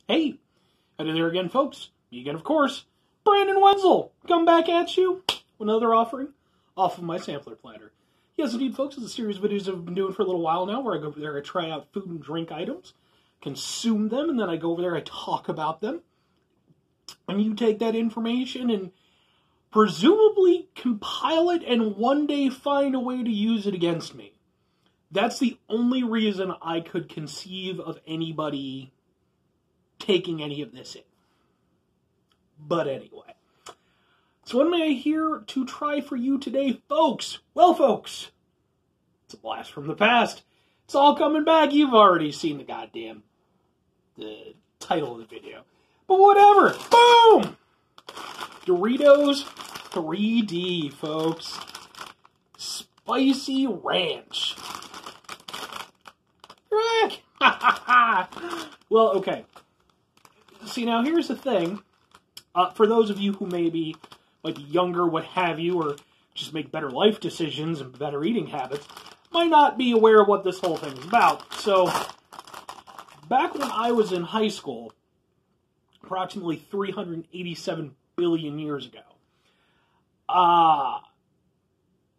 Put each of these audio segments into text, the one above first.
Hey, howdy there again, folks. Me again, of course, Brandon Wenzel. Come back at you with another offering off of my Sampler Platter. Yes, indeed, folks, it's a series of videos I've been doing for a little while now where I go over there, I try out food and drink items, consume them, and then I go over there, I talk about them. And you take that information and presumably compile it and one day find a way to use it against me. That's the only reason I could conceive of anybody taking any of this in. But anyway. So what am I here to try for you today, folks? Well, folks, it's a blast from the past. It's all coming back. You've already seen the title of the video. But whatever. Boom! Doritos 3D, folks. Spicy Ranch. Heck! Well, okay. See, now here's the thing. For those of you who might be younger, what have you, or just make better life decisions and better eating habits, might not be aware of what this whole thing is about. So, back when I was in high school, approximately 387 billion years ago,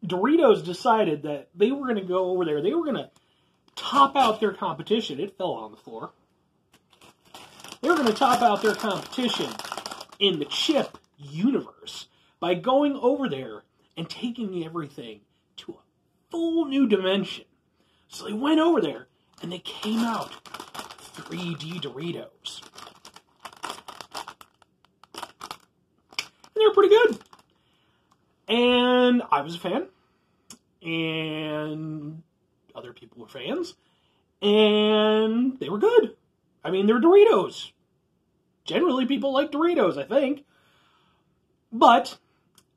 Doritos decided that they were going to go over there. They were going to top out their competition. It fell on the floor. They were going to top out their competition in the chip universe by going over there and taking everything to a full new dimension. So they went over there and they came out 3D Doritos. And they were pretty good. And I was a fan. And other people were fans. And they were good. I mean, they're Doritos. Generally, people like Doritos, I think. But,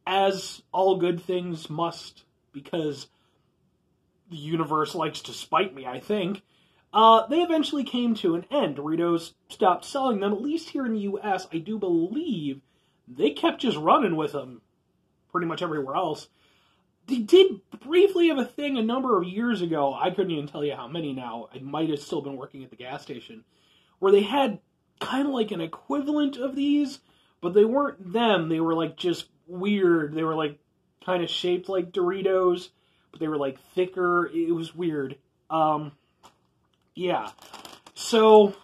as all good things must, because the universe likes to spite me, I think, they eventually came to an end. Doritos stopped selling them, at least here in the U.S. I do believe they kept just running with them pretty much everywhere else. They did briefly have a thing a number of years ago, I couldn't even tell you how many now, I might have still been working at the gas station, where they had kind of like an equivalent of these, but they weren't them. They were like just weird. They were like kind of shaped like Doritos, but they were like thicker. It was weird. Yeah. So,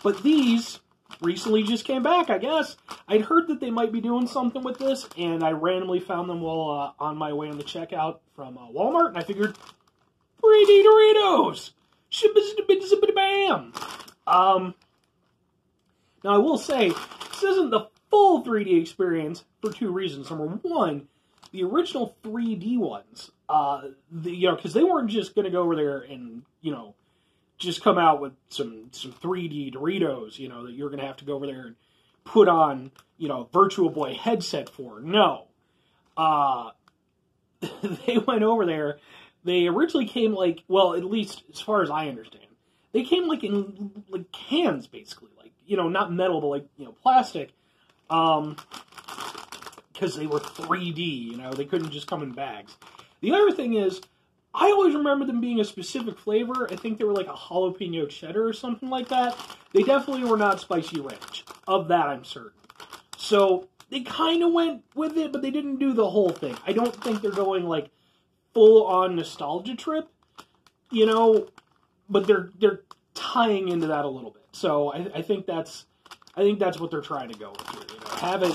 but these recently just came back, I guess. I'd heard that they might be doing something with this, and I randomly found them while on my way on the checkout from Walmart, and I figured, 3D Doritos! Shibba-zibba-zibba-bam! Now I will say, this isn't the full 3D experience for two reasons. Number one, the original 3D ones, because they weren't just going to go over there and, just come out with some 3D Doritos, that you're going to have to go over there and put on, Virtual Boy headset for. No. They went over there. They originally came at least as far as I understand, they came in cans, basically. Not metal, but plastic. Because they were 3D, they couldn't just come in bags. The other thing is, I always remember them being a specific flavor. I think they were like a jalapeno cheddar or something like that. They definitely were not spicy ranch. Of that, I'm certain. So, they kind of went with it, but they didn't do the whole thing. I don't think they're going, full-on nostalgia trip, but they're tying into that a little bit. So, I think that's what they're trying to go with here, Have it...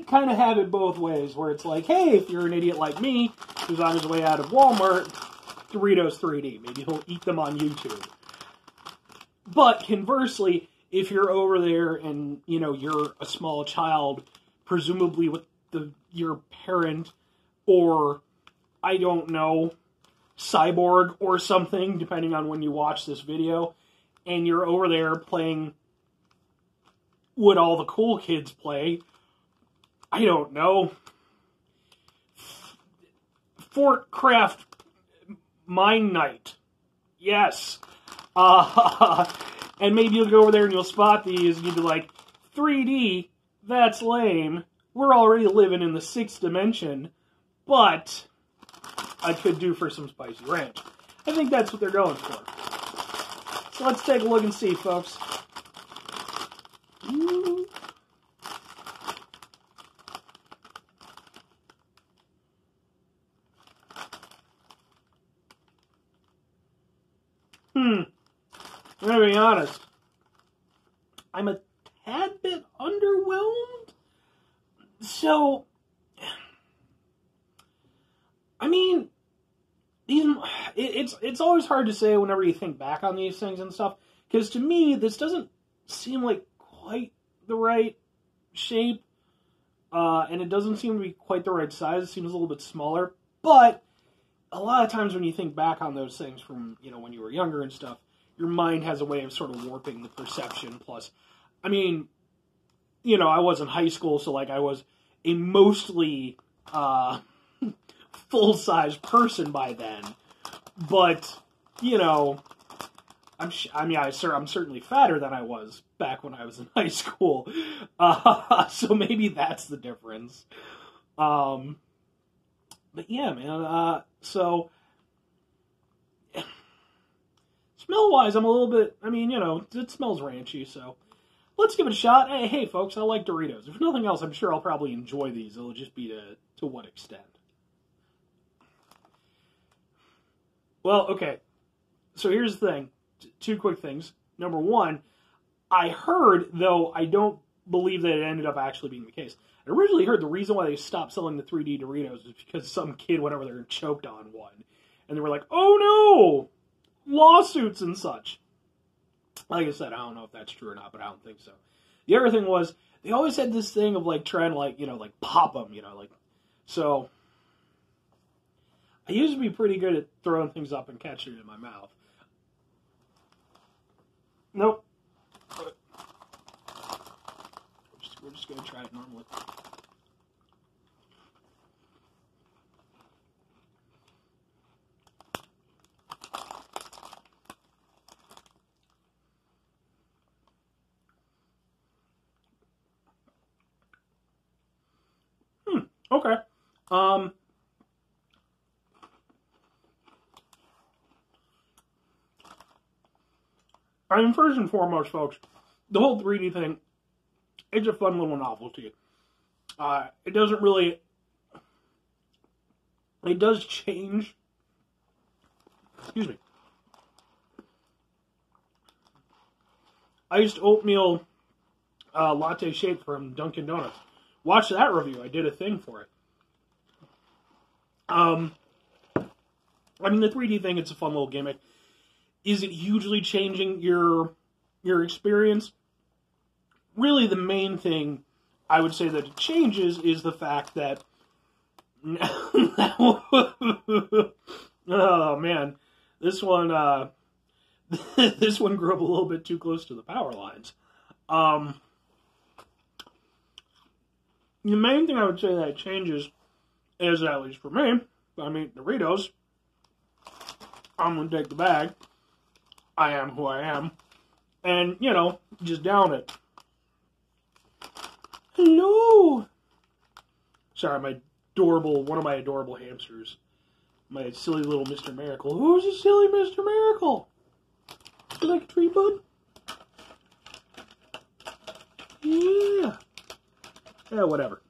kind of have it both ways, where it's like, hey, if you're an idiot like me, who's on his way out of Walmart, Doritos 3D. Maybe he'll eat them on YouTube. But conversely, if you're over there and, you're a small child, presumably with your parent, or, I don't know, Cyborg or something, depending on when you watch this video, and you're over there playing what all the cool kids play, I don't know, Fort Craft Mine Night. Yes. And maybe you'll go over there and you'll spot these and you'll be like, 3D, that's lame. We're already living in the 6th dimension, but I could do for some spicy ranch. I think that's what they're going for. So let's take a look and see, folks. I'm gonna be honest. I'm a tad bit underwhelmed. So, I mean, it's always hard to say whenever you think back on these things and stuff, because to me, this doesn't seem like quite the right shape, and it doesn't seem to be quite the right size. It seems a little bit smaller, but a lot of times when you think back on those things from, when you were younger and stuff, your mind has a way of sort of warping the perception. Plus, I mean, I was in high school, so like I was a mostly full-size person by then. But, I'm certainly fatter than I was back when I was in high school. So maybe that's the difference. But yeah, man. So smell-wise, I'm a little bit, it smells ranchy, so let's give it a shot. Hey, folks, I like Doritos. If nothing else, I'm sure I'll probably enjoy these. It'll just be to what extent. Well, okay. So here's the thing. Two quick things. Number one, I heard, though I don't believe that it ended up actually being the case, I originally heard the reason why they stopped selling the 3D Doritos is because some kid went over there and choked on one. And they were like, oh no! Lawsuits and such. Like I said, I don't know if that's true or not, but I don't think so. The other thing was, they always had this thing of, like, trying to, pop them, So, I used to be pretty good at throwing things up and catching it in my mouth. Nope. We're just going to try it normally. Okay. First and foremost, folks, the whole 3D thing, it's a fun little novelty. It doesn't really... It does change... Excuse me. Iced oatmeal latte shake from Dunkin' Donuts. Watch that review. I did a thing for it. The 3D thing, it's a fun little gimmick. Is it hugely changing your experience? Really, the main thing I would say that it changes is the fact that... oh, man. This one, this one grew up a little bit too close to the power lines. The main thing I would say that it changes is, at least for me, Doritos, I'm going to take the bag. I am who I am. And, just down it. Hello! Sorry, one of my adorable hamsters. My silly little Mr. Miracle. Who's a silly Mr. Miracle? You like a treat, bud? Yeah. Yeah, whatever.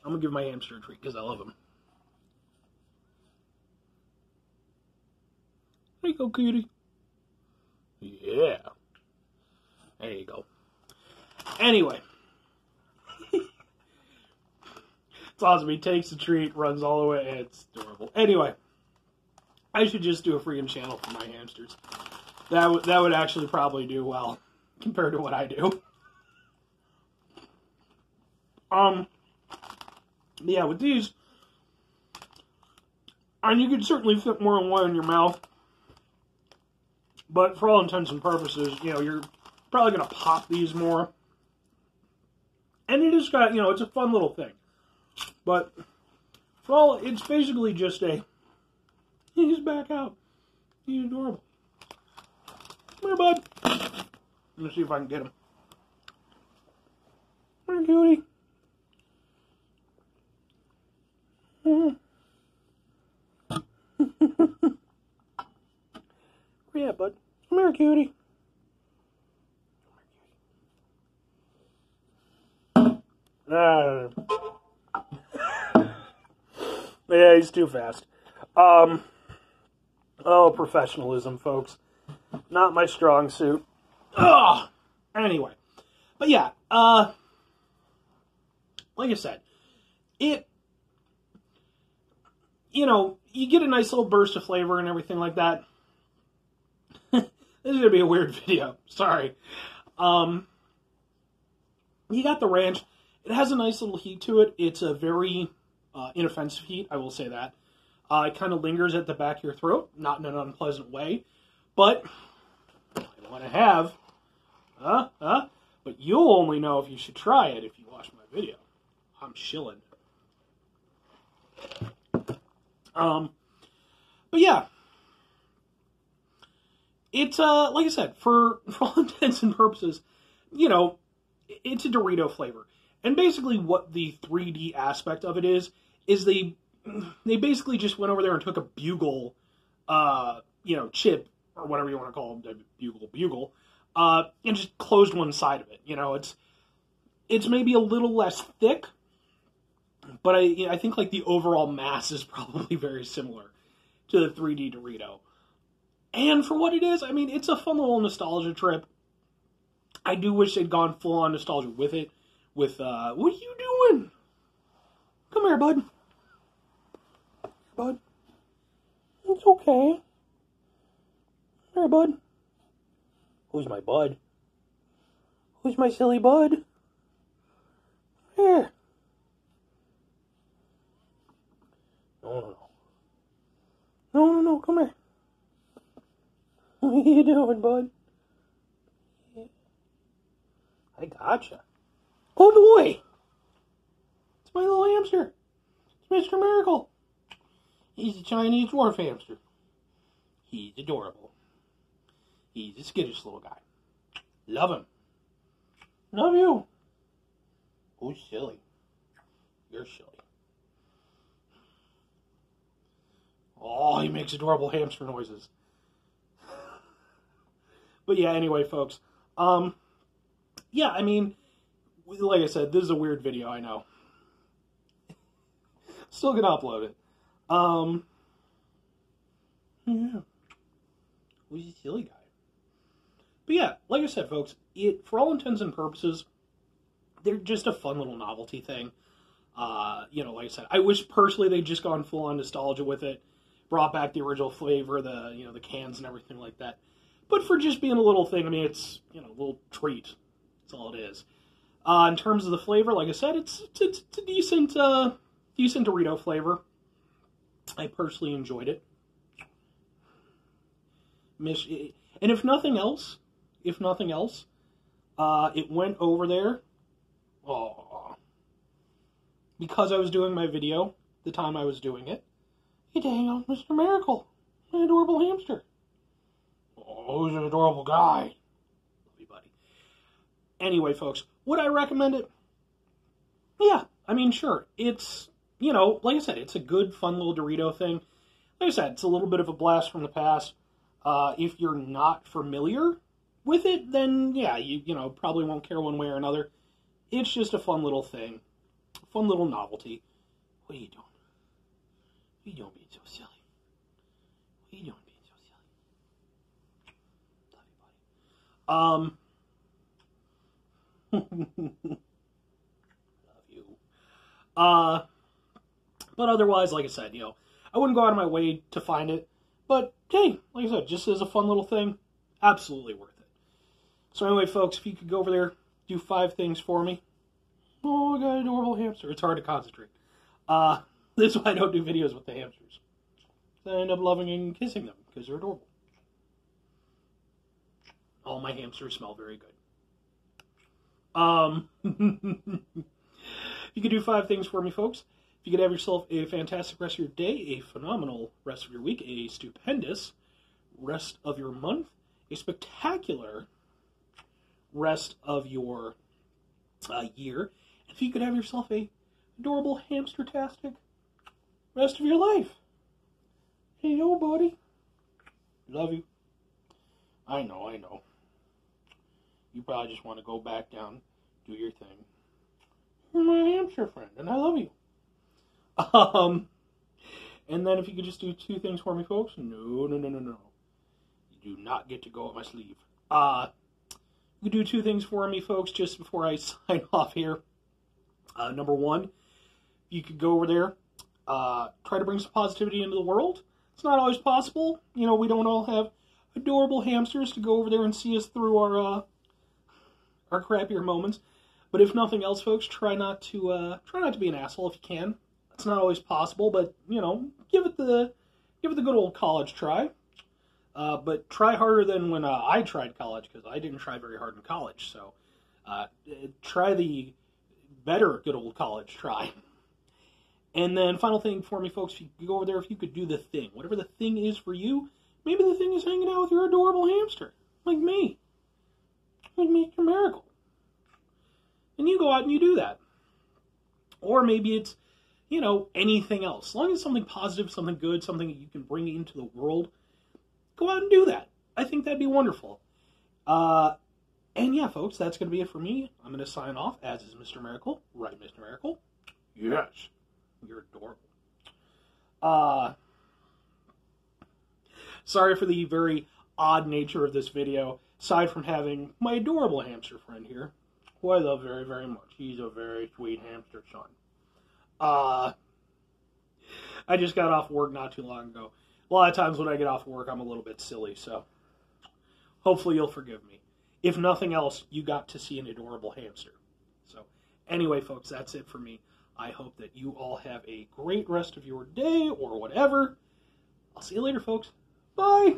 I'm going to give my hamster a treat because I love him. There you go, cutie. Yeah. There you go. Anyway. It's awesome. He takes the treat, runs all the way. It's adorable. Anyway. I should just do a freaking channel for my hamsters. That would actually probably do well compared to what I do. Yeah, with these, and you could certainly fit more than one in your mouth, but for all intents and purposes, you're probably going to pop these more. And it just got, it's a fun little thing. But for all, it's basically just he's back out. He's adorable. Come here, bud. Let me see if I can get him. Come here, cutie. Yeah, bud. Come here, cutie. Yeah, he's too fast. Oh, professionalism, folks. Not my strong suit. Ugh. Anyway. But yeah, like I said, you get a nice little burst of flavor and everything like that. This is going to be a weird video. Sorry. You got the ranch. It has a nice little heat to it. It's a very inoffensive heat, I will say that. It kind of lingers at the back of your throat, not in an unpleasant way. But I want to have, but you'll only know if you should try it if you watch my video. I'm shilling. But yeah, it's like I said, for all intents and purposes, it's a Dorito flavor. And basically what the 3D aspect of it is they basically just went over there and took a bugle, chip, or whatever you want to call them, bugle, and just closed one side of it. It's maybe a little less thick, but I think like the overall mass is probably very similar to the 3D Dorito. And for what it is, I mean, it's a fun little nostalgia trip. I do wish they'd gone full-on nostalgia with it. What are you doing? Come here, bud. Bud. It's okay. Come here, bud. Who's my bud? Who's my silly bud? Here. No, come here. What are you doing, bud? I gotcha. Oh boy! It's my little hamster. It's Mr. Miracle. He's a Chinese dwarf hamster. He's adorable. He's a skittish little guy. Love him. Love you. Who's silly? You're silly. Oh, he makes adorable hamster noises. But yeah, anyway, folks. Yeah, I mean, like I said, this is a weird video, I know. Still gonna upload it. Yeah. Who's a silly guy? But yeah, like I said, folks, for all intents and purposes, they're just a fun little novelty thing. Like I said, I wish personally they'd just gone full on nostalgia with it, brought back the original flavor, the cans and everything like that. But for just being a little thing, I mean, it's, a little treat. That's all it is. In terms of the flavor, like I said, it's a decent Dorito flavor. I personally enjoyed it. And if nothing else, it went over there. Oh, because I was doing my video, the time I was doing it, hey, dang on Mr. Miracle, my adorable hamster. Oh, who's an adorable guy? Love you, buddy. Anyway, folks, would I recommend it? Yeah, I mean, sure. It's, like I said, it's a good, fun little Dorito thing. Like I said, it's a little bit of a blast from the past. If you're not familiar with it, then, yeah, you probably won't care one way or another. It's just a fun little thing. Fun little novelty. What are you doing? What are you doing being so silly? What are you doing being so silly? Love you, buddy. Love you. But otherwise, like I said, I wouldn't go out of my way to find it. But, hey, like I said, just as a fun little thing, absolutely worth it. So anyway, folks, if you could go over there, do 5 things for me. Oh, I got an adorable hamster. It's hard to concentrate. This is why I don't do videos with the hamsters. I end up loving and kissing them, because they're adorable. All my hamsters smell very good. You could do 5 things for me, folks. If you could have yourself a fantastic rest of your day, a phenomenal rest of your week, a stupendous rest of your month, a spectacular rest of your year, and if you could have yourself a adorable hamster-tastic rest of your life. Hey, yo, buddy. Love you. I know. You probably just want to go back down, do your thing. You're my hamster friend, and I love you. And then if you could just do two things for me, folks. No. You do not get to go up my sleeve. You could do two things for me, folks, just before I sign off here. Number one, you could go over there, try to bring some positivity into the world. It's not always possible. You know, we don't all have adorable hamsters to go over there and see us through our crappier moments. But if nothing else, folks, try not to be an asshole if you can. It's not always possible, but you know, give it the good old college try. But try harder than when I tried college, because I didn't try very hard in college. So try the better good old college try. And then final thing for me, folks, if you go over there, if you could do the thing, whatever the thing is for you. Maybe the thing is hanging out with your adorable hamster, like me. Like Mr. Miracle. And you go out and you do that. Or maybe it's, you know, anything else. As long as it's something positive, something good, something that you can bring into the world, go out and do that. I think that'd be wonderful. And yeah, folks, that's going to be it for me. I'm going to sign off, as is Mr. Miracle. Right, Mr. Miracle? Yes. You're adorable. Sorry for the very odd nature of this video, aside from having my adorable hamster friend here, who I love very, very much. He's a very sweet hamster son. I just got off work not too long ago. A lot of times when I get off work, I'm a little bit silly, so hopefully you'll forgive me. If nothing else, you got to see an adorable hamster. So anyway, folks, that's it for me. I hope that you all have a great rest of your day or whatever. I'll see you later, folks. Bye.